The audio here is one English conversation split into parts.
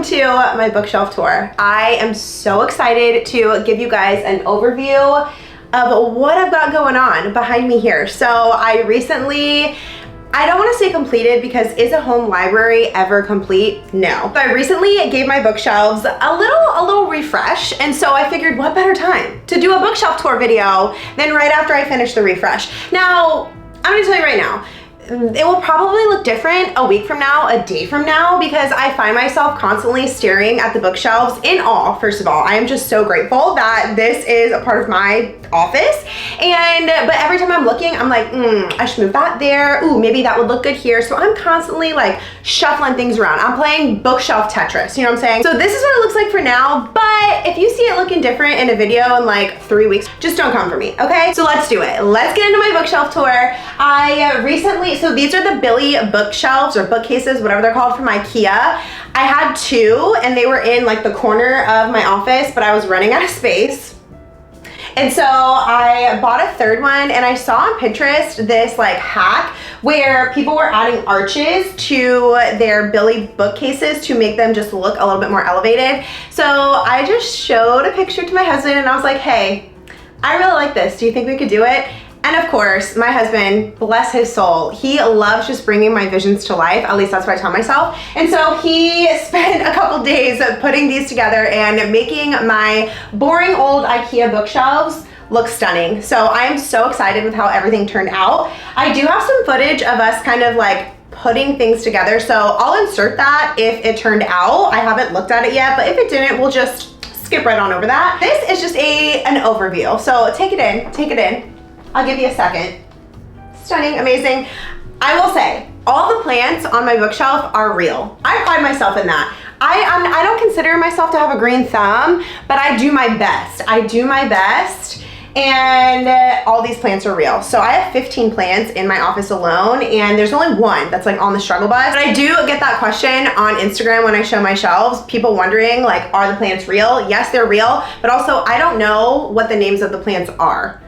to my bookshelf tour. I am so excited to give you guys an overview of what I've got going on behind me here. So I don't want to say completed because is a home library ever complete? No. But I recently gave my bookshelves a little refresh, and so I figured what better time to do a bookshelf tour video than right after I finish the refresh. Now, I'm gonna tell you right now, it will probably look different a week from now, a day from now, because I find myself constantly staring at the bookshelves in awe. First of all, I am just so grateful that this is a part of my office. But every time I'm looking, I'm like, I should move that there. Ooh, maybe that would look good here. So I'm constantly like shuffling things around. I'm playing bookshelf Tetris, you know what I'm saying? So this is what it looks like for now, but if you see it looking different in a video in like 3 weeks, just don't come for me, okay? So let's do it. Let's get into my bookshelf tour. So these are the Billy bookshelves or bookcases, whatever they're called, from IKEA. I had 2 and they were in like the corner of my office, but I was running out of space. And so I bought a 3rd one, and I saw on Pinterest this like hack where people were adding arches to their Billy bookcases to make them just look a little bit more elevated. So I just showed a picture to my husband and I was like, hey, I really like this. Do you think we could do it? And of course, my husband, bless his soul, he loves just bringing my visions to life. At least that's what I tell myself. And so he spent a couple days putting these together and making my boring old IKEA bookshelves look stunning. So I am so excited with how everything turned out. I do have some footage of us kind of like putting things together. So I'll insert that if it turned out. I haven't looked at it yet, but if it didn't, we'll just skip right on over that. This is just an overview. So take it in. I'll give you a second. Stunning, amazing. I will say, all the plants on my bookshelf are real. I pride myself in that. I don't consider myself to have a green thumb, but I do my best. And all these plants are real. So I have 15 plants in my office alone, and there's only one that's like on the struggle bus. But I do get that question on Instagram when I show my shelves, people wondering like, are the plants real? Yes, they're real, but also I don't know what the names of the plants are.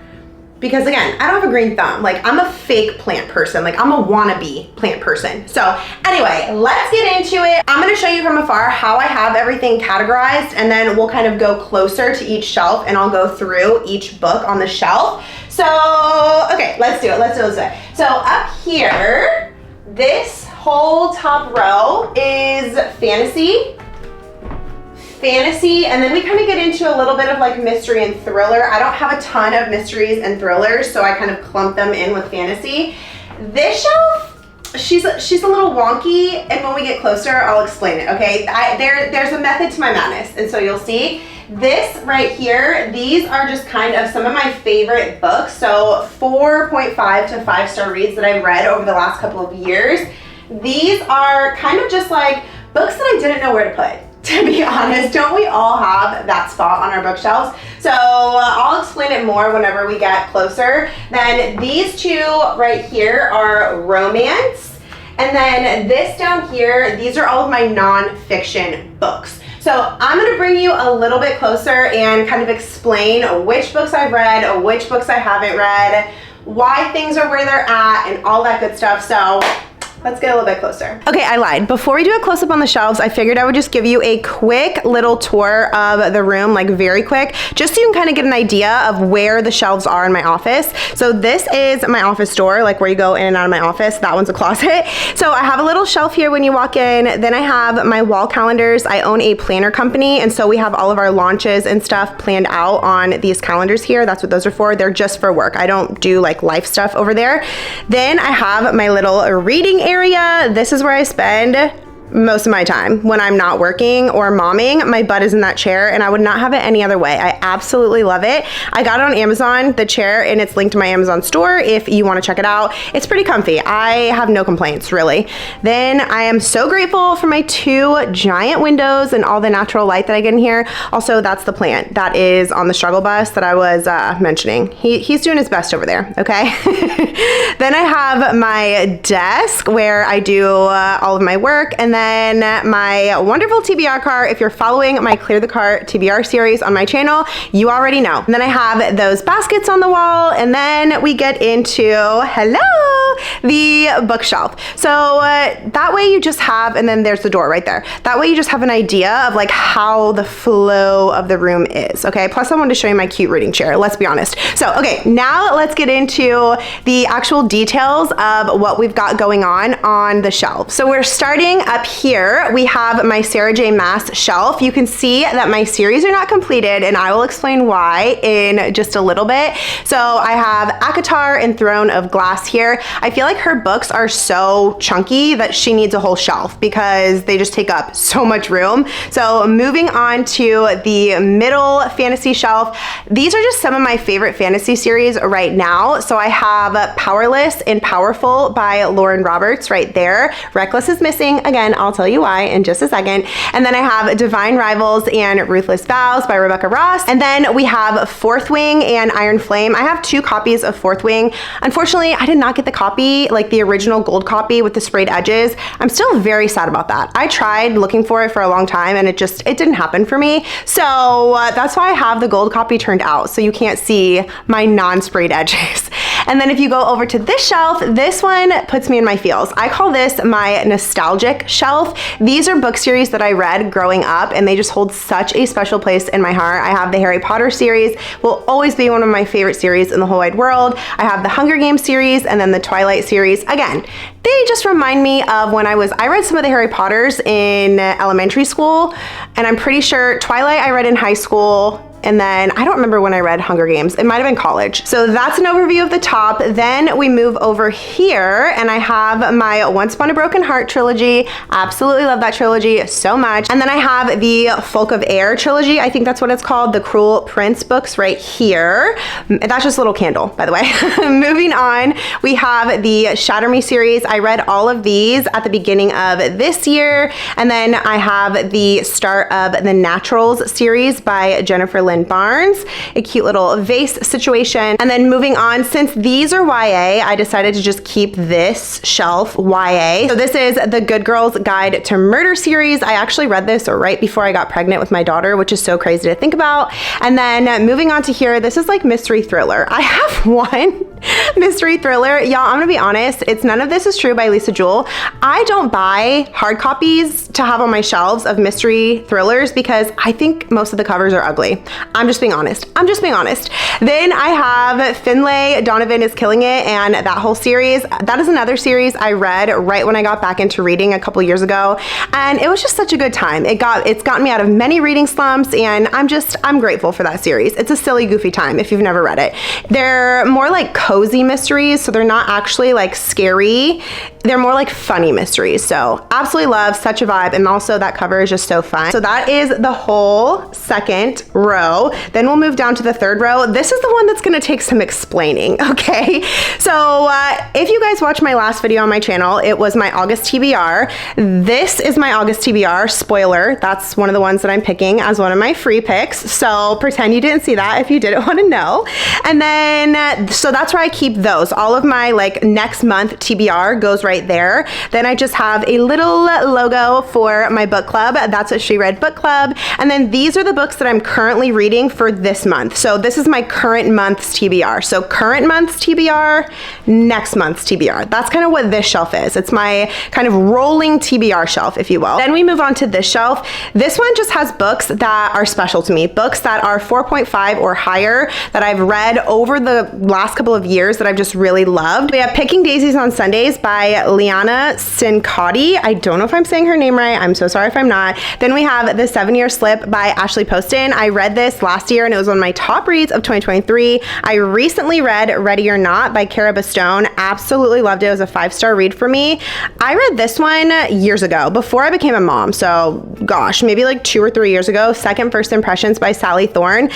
Because again, I don't have a green thumb. Like, I'm a fake plant person. Like, I'm a wannabe plant person. So anyway, let's get into it. I'm gonna show you from afar how I have everything categorized, and then we'll kind of go closer to each shelf and I'll go through each book on the shelf. So, okay, let's do it. So up here, this whole top row is fantasy, and then we kind of get into a little bit of like mystery and thriller. I don't have a ton of mysteries and thrillers, so I kind of clump them in with fantasy. This shelf, she's a little wonky, and when we get closer, I'll explain it, okay? There's a method to my madness, and so you'll see. This right here, these are just kind of some of my favorite books, so 4.5 to 5-star reads that I've read over the last couple of years. These are kind of just like books that I didn't know where to put. To be honest, don't we all have that spot on our bookshelves? So I'll explain it more whenever we get closer. Then these 2 right here are romance. And then this down here, these are all of my nonfiction books. So I'm gonna bring you a little bit closer and kind of explain which books I've read, which books I haven't read, why things are where they're at, and all that good stuff. So let's get a little bit closer. Okay, I lied. Before we do a close-up on the shelves, I figured I would just give you a quick little tour of the room, like very quick, just so you can kind of get an idea of where the shelves are in my office. So this is my office door, like where you go in and out of my office. That one's a closet. So I have a little shelf here when you walk in. Then I have my wall calendars. I own a planner company, and so we have all of our launches and stuff planned out on these calendars here. That's what those are for. They're just for work. I don't do like life stuff over there. Then I have my little reading area. This is where I spend most of my time when I'm not working or momming. My butt is in that chair, and I would not have it any other way. I absolutely love it. I got it on Amazon, the chair, and it's linked to my Amazon store if you want to check it out. It's pretty comfy. I have no complaints, really. Then I am so grateful for my 2 giant windows and all the natural light that I get in here. Also, that's the plant that is on the struggle bus that I was mentioning. He's doing his best over there, okay? Then I have my desk where I do all of my work, and then my wonderful TBR cart. If you're following my Clear the Cart TBR series on my channel, you already know. And then I have those baskets on the wall, and then we get into, hello, the bookshelf. So that way you just have, and then there's the door right there. That way you just have an idea of like how the flow of the room is, okay? Plus I wanted to show you my cute reading chair, let's be honest. So, okay, now let's get into the actual details of what we've got going on the shelf. So we're starting up here. We have my Sarah J. Maas shelf. You can see that my series are not completed, and I will explain why in just a little bit. So I have ACOTAR and Throne of Glass here. I feel like her books are so chunky that she needs a whole shelf because they just take up so much room. So moving on to the middle fantasy shelf, these are just some of my favorite fantasy series right now. So I have Powerless and Powerful by Lauren Roberts right there. Reckless is missing. Again, I'll tell you why in just a second. And then I have Divine Rivals and Ruthless Vows by Rebecca Ross. And then we have Fourth Wing and Iron Flame. I have 2 copies of Fourth Wing. Unfortunately, I did not get the copy, like the original gold copy with the sprayed edges. I'm still very sad about that. I tried looking for it for a long time and it didn't happen for me. So that's why I have the gold copy turned out. So you can't see my non-sprayed edges. And then if you go over to this shelf, this one puts me in my feels. I call this my nostalgic shelf. These are book series that I read growing up and they just hold such a special place in my heart. I have the Harry Potter series, will always be one of my favorite series in the whole wide world. I have the Hunger Games series and then the Twilight series. Again, they just remind me of when I read some of the Harry Potters in elementary school, and I'm pretty sure Twilight I read in high school. And then I don't remember when I read Hunger Games. It might have been college. So that's an overview of the top. Then we move over here and I have my Once Upon a Broken Heart trilogy. Absolutely love that trilogy so much. And then I have the Folk of Air trilogy. I think that's what it's called. The Cruel Prince books right here. That's just a little candle, by the way. Moving on, we have the Shatter Me series. I read all of these at the beginning of this year. And then I have the start of the Naturals series by Jennifer Lynn Barnes, a cute little vase situation. And then moving on, since these are YA, I decided to just keep this shelf YA. So this is the Good Girl's Guide to Murder series. I actually read this right before I got pregnant with my daughter, which is so crazy to think about. And then moving on to here, this is like mystery thriller. I have one mystery thriller. Y'all, I'm gonna be honest, it's None of This Is True by Lisa Jewell. I don't buy hard copies to have on my shelves of mystery thrillers because I think most of the covers are ugly. I'm just being honest. Then I have Finlay, Donovan is Killing It, and that whole series. That is another series I read right when I got back into reading a couple years ago, and it was just such a good time. It's gotten me out of many reading slumps, and I'm grateful for that series. It's a silly, goofy time if you've never read it. They're more like cozy mysteries, so they're not actually like scary. They're more like funny mysteries. So absolutely love, such a vibe, and also that cover is just so fun. So that is the whole second row. Then we'll move down to the third row. This is the one that's gonna take some explaining, okay? So if you guys watched my last video on my channel, it was my August TBR. This is my August TBR, spoiler. That's one of the ones that I'm picking as one of my free picks. So pretend you didn't see that if you didn't wanna know. And then, so that's where I keep those. All of my like next month TBR goes right there. Then I just have a little logo for my book club. That's what She Read Book Club. And then these are the books that I'm currently reading for this month. So this is my current month's TBR. So current month's TBR, next month's TBR. That's kind of what this shelf is. It's my kind of rolling TBR shelf, if you will. Then we move on to this shelf. This one just has books that are special to me, books that are 4.5 or higher that I've read over the last couple of years that I've just really loved. We have Picking Daisies on Sundays by Liana Cincotti. I don't know if I'm saying her name right. I'm so sorry if I'm not. Then we have The 7-Year Slip by Ashley Poston. I read this last year and it was one of my top reads of 2023. I recently read Ready or Not by Cara Bastone. Absolutely loved it. It was a 5-star read for me. I read this one years ago before I became a mom. So gosh, maybe like 2 or 3 years ago. Second First Impressions by Sally Thorne.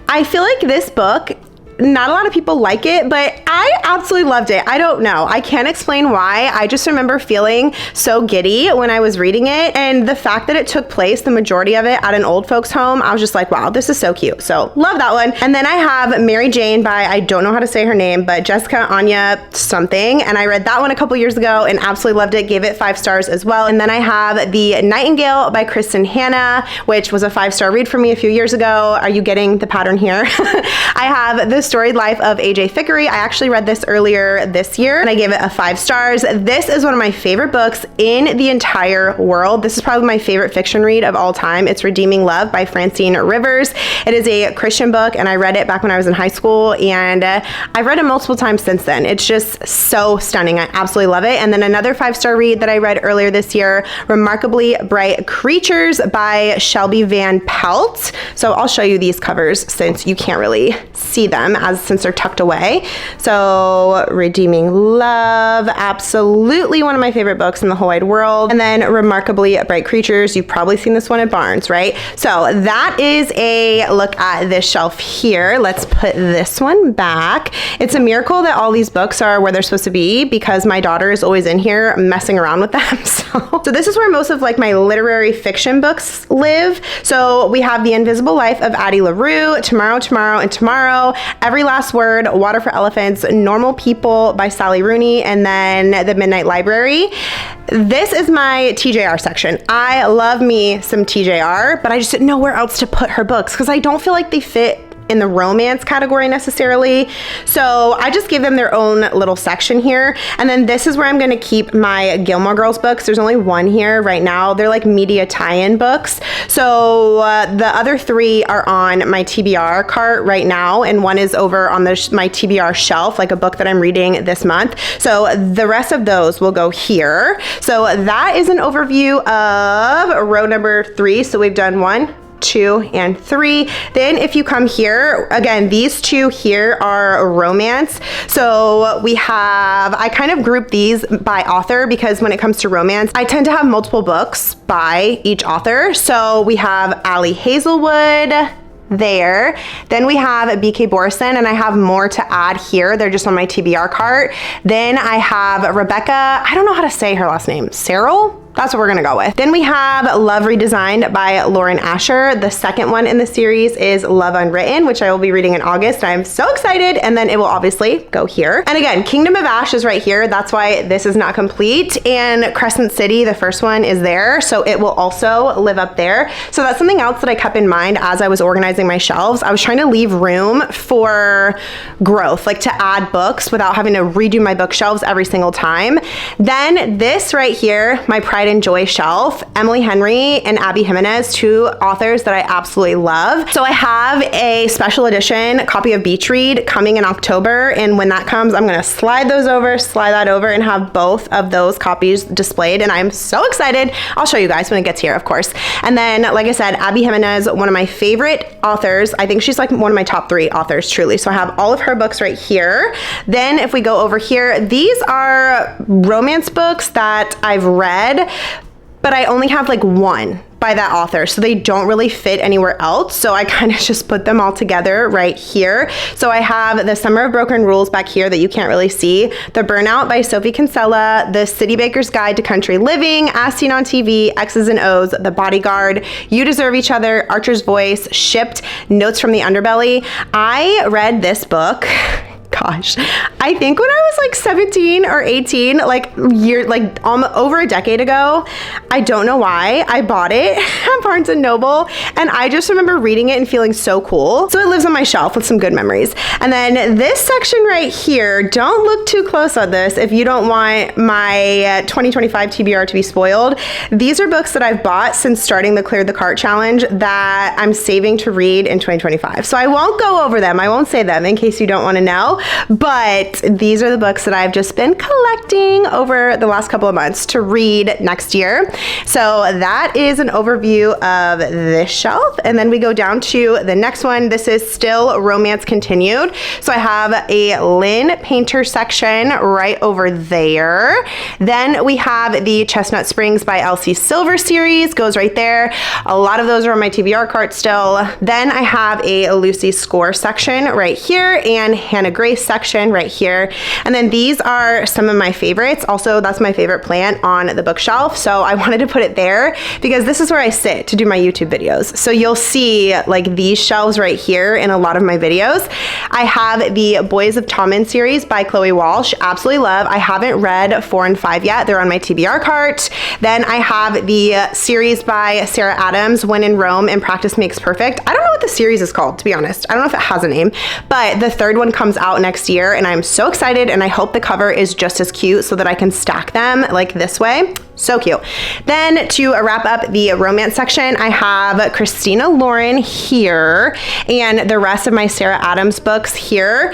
I feel like this book, not a lot of people like it, but I absolutely loved it. I don't know. I can't explain why. I just remember feeling so giddy when I was reading it. And the fact that it took place, the majority of it, at an old folks home, I was just like, wow, this is so cute. So love that one. And then I have Mary Jane by, I don't know how to say her name, but Jessica Anya something. And I read that one a couple years ago and absolutely loved it. Gave it 5 stars as well. And then I have The Nightingale by Kristen Hanna, which was a 5-star read for me a few years ago. Are you getting the pattern here? I have The Storied Life of A.J. Thickery. I actually read this earlier this year and I gave it a 5 stars. This is one of my favorite books in the entire world. This is probably my favorite fiction read of all time. It's Redeeming Love by Francine Rivers. It is a Christian book and I read it back when I was in high school, and I've read it multiple times since then. It's just so stunning. I absolutely love it. And then another 5-star read that I read earlier this year, Remarkably Bright Creatures by Shelby Van Pelt. So I'll show you these covers since you can't really see them since they're tucked away. So Redeeming Love, absolutely one of my favorite books in the whole wide world. And then Remarkably Bright Creatures, you've probably seen this one at Barnes, right? So that is a look at this shelf here. Let's put this one back. It's a miracle that all these books are where they're supposed to be because my daughter is always in here messing around with them. So this is where most of like my literary fiction books live. So we have The Invisible Life of Addie LaRue, Tomorrow, Tomorrow, and Tomorrow, Every Last Word, Water for Elephants, Normal People by Sally Rooney, and then The Midnight Library. This is my TJR section. I love me some TJR, but I just didn't know where else to put her books because I don't feel like they fit in the romance category necessarily. So I just give them their own little section here. And then this is where I'm going to keep my Gilmore Girls books. There's only one here right now. They're like media tie-in books. So the other 3 are on my TBR cart right now. And one is over on my TBR shelf, like a book that I'm reading this month. So the rest of those will go here. So that is an overview of row number 3. So we've done 1, 2, and 3. Then if you come here, again, these 2 here are romance. So we have, I kind of group these by author because when it comes to romance, I tend to have multiple books by each author. So we have Ali Hazelwood there. Then we have BK Borison, and I have more to add here. They're just on my TBR cart. Then I have Rebecca, I don't know how to say her last name, Cyril? That's what we're gonna go with. Then we have Love Redesigned by Lauren Asher. The second one in the series is Love Unwritten, which I will be reading in August. I'm so excited, and then it will obviously go here. And again, Kingdom of Ash is right here. That's why this is not complete. And Crescent City, the first one, is there. So it will also live up there. So that's something else that I kept in mind as I was organizing my shelves. I was trying to leave room for growth, like to add books without having to redo my bookshelves every single time. Then this right here, my Pride and Joy shelf, Emily Henry and Abby Jimenez, 2 authors that I absolutely love. So I have a special edition copy of Beach Read coming in October, and when that comes, I'm gonna slide that over and have both of those copies displayed, and I'm so excited. I'll show you guys when it gets here, of course. And then, like I said, Abby Jimenez, one of my favorite authors. I think she's like one of my top 3 authors, truly. So I have all of her books right here. Then if we go over here, these are romance books that I've read, but I only have like one by that author, so they don't really fit anywhere else. So I kind of just put them all together right here. So I have The Summer of Broken Rules back here that you can't really see, The Burnout by Sophie Kinsella, The City Baker's Guide to Country Living, As Seen on TV, X's and O's, The Bodyguard, You Deserve Each Other, Archer's Voice, Shipped, Notes from the Underbelly. I read this book, gosh, I think when I was like 17 or 18, over a decade ago. I don't know why. I bought it at Barnes & Noble, and I just remember reading it and feeling so cool. So it lives on my shelf with some good memories. And then this section right here, don't look too close on this if you don't want my 2025 TBR to be spoiled. These are books that I've bought since starting the Clear the Cart challenge that I'm saving to read in 2025. So I won't go over them. I won't say them in case you don't want to know. But these are the books that I've just been collecting over the last couple of months to read next year. So that is an overview of this shelf. And then we go down to the next one. This is still romance continued. So I have a Lynn Painter section right over there. Then we have the Chestnut Springs by Elsie Silver series, goes right there. A lot of those are on my TBR cart still. Then I have a Lucy Score section right here, and Hannah Grace gray section right here. And then these are some of my favorites. Also, that's my favorite plant on the bookshelf. So I wanted to put it there because this is where I sit to do my YouTube videos. So you'll see like these shelves right here in a lot of my videos. I have the Boys of Tommen series by Chloe Walsh. Absolutely love. I haven't read 4 and 5 yet. They're on my TBR cart. Then I have the series by Sarah Adams, When in Rome and Practice Makes Perfect. I don't know what the series is called, to be honest. I don't know if it has a name, but the 3rd one comes out next year and I'm so excited, and I hope the cover is just as cute so that I can stack them like this way. So cute. Then to wrap up the romance section, I have Christina Lauren here and the rest of my Sarah Adams books here.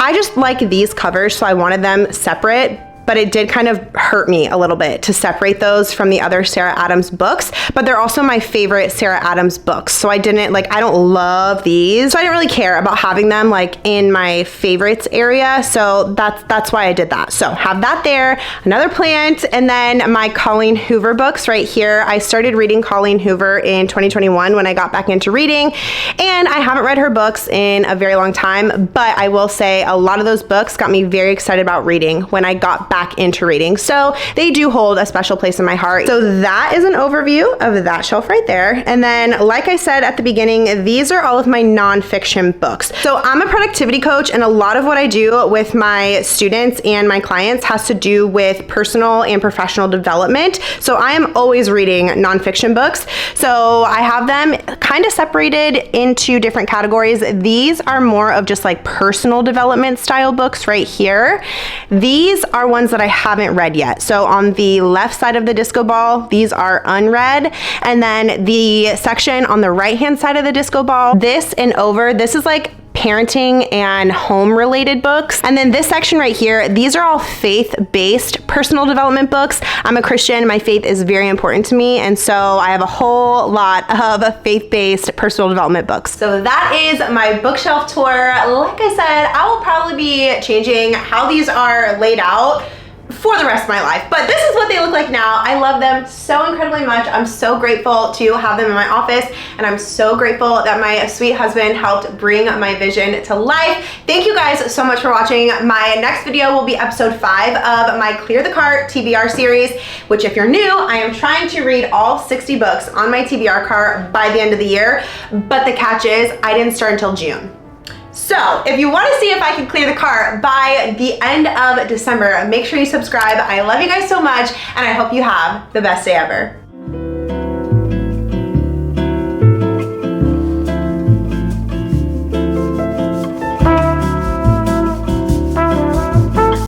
I just like these covers, so I wanted them separate, but it did kind of hurt me a little bit to separate those from the other Sarah Adams books, but they're also my favorite Sarah Adams books. So I don't love these. So I didn't really care about having them like in my favorites area. So that's why I did that. So have that there, another plant, and then my Colleen Hoover books right here. I started reading Colleen Hoover in 2021 when I got back into reading, and I haven't read her books in a very long time, but I will say a lot of those books got me very excited about reading when I got back into reading. So they do hold a special place in my heart. So that is an overview of that shelf right there. And then, like I said at the beginning, these are all of my nonfiction books. So I'm a productivity coach, and a lot of what I do with my students and my clients has to do with personal and professional development. So I am always reading nonfiction books. So I have them kind of separated into different categories. These are more of just like personal development style books right here. These are ones that I haven't read yet. So on the left side of the disco ball, these are unread. And then the section on the right-hand side of the disco ball, this and over, this is like parenting and home related books. And then this section right here, these are all faith-based personal development books. I'm a Christian, my faith is very important to me, and so I have a whole lot of faith-based personal development books. So that is my bookshelf tour. Like I said, I will probably be changing how these are laid out for the rest of my life, but this is what they look like now. I love them so incredibly much. I'm so grateful to have them in my office, and I'm so grateful that my sweet husband helped bring my vision to life. Thank you guys so much for watching. My next video will be episode 5 of my Clear the Cart TBR series, which if you're new, I am trying to read all 60 books on my TBR cart by the end of the year, but the catch is I didn't start until June. So if you want to see if I can clear the cart by the end of December, make sure you subscribe. I love you guys so much, and I hope you have the best day ever.